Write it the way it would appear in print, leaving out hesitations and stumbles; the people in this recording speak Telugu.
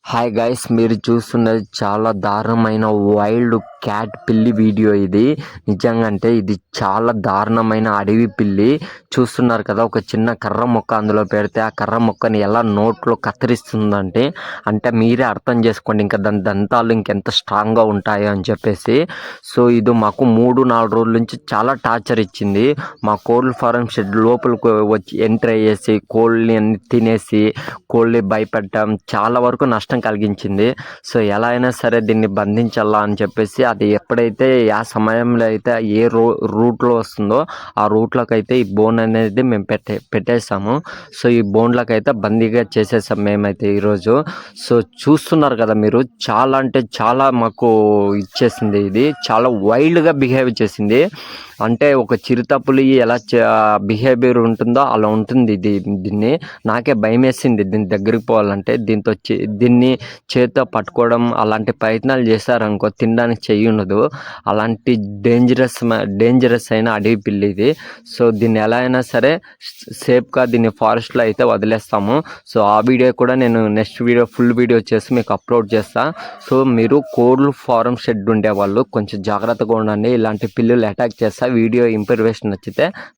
హాయ్ గైస్, మీరు చూస్తున్నది చాలా దారుణమైన వైల్డ్ క్యాట్ పిల్లి వీడియో. ఇది నిజంగా అంటే ఇది చాలా దారుణమైన అడవి పిల్లి. చూస్తున్నారు కదా, ఒక చిన్న కర్ర మొక్క అందులో పెడితే ఆ కర్ర మొక్కని ఎలా నోట్లో కత్తిరిస్తుందంటే అంటే మీరే అర్థం చేసుకోండి ఇంకా దాని దంతాలు ఇంకెంత స్ట్రాంగ్గా ఉంటాయో అని చెప్పేసి. సో ఇది మాకు 3-4 రోజుల నుంచి చాలా టార్చర్ ఇచ్చింది. మా కోళ్ళ ఫారం షెడ్ లోపలికి వచ్చి ఎంటర్ అయ్యేసి కోళ్ళని అన్ని తినేసి కోళ్ళని భయపెట్టడం చాలా వరకు నష్టం కలిగించింది. సో ఎలా అయినా సరే దీన్ని బంధించాలా అని చెప్పేసి అది ఎప్పుడైతే ఆ సమయంలో అయితే ఏ రూట్లో వస్తుందో ఆ రూట్లోకి అయితే ఈ బోన్ అనేది మేము పెట్టేసాము. సో ఈ బోన్లకు అయితే బందీగా చేసేసాం మేమైతే ఈరోజు. సో చూస్తున్నారు కదా మీరు, చాలా అంటే చాలా మాకు ఇచ్చేసింది. ఇది చాలా వైల్డ్గా బిహేవ్ చేసింది. అంటే ఒక చిరుతపులి ఎలా బిహేవియర్ ఉంటుందో అలా ఉంటుంది దీన్ని. నాకే భయం వేసింది దీని దగ్గరికి పోవాలంటే. దీన్ని చేతితో పట్టుకోవడం అలాంటి ప్రయత్నాలు చేశారనుకో తినడానికి చెయ్యి ఉండదు. అలాంటి డేంజరస్ అయిన అడవి పిల్లి ఇది. సో దీన్ని ఎలా అయినా సరే సేఫ్గా దీన్ని ఫారెస్ట్లో అయితే వదిలేస్తాము. సో ఆ వీడియో కూడా నేను నెక్స్ట్ వీడియో ఫుల్ వీడియో చేసి మీకు అప్లోడ్ చేస్తాను. సో మీరు కోళ్ళు ఫారం షెడ్ ఉండేవాళ్ళు కొంచెం జాగ్రత్తగా ఉండండి. ఇలాంటి పిల్లులు అటాక్ చేస్తా. వీడియో ఇన్ఫర్మేషన్ నచ్చితే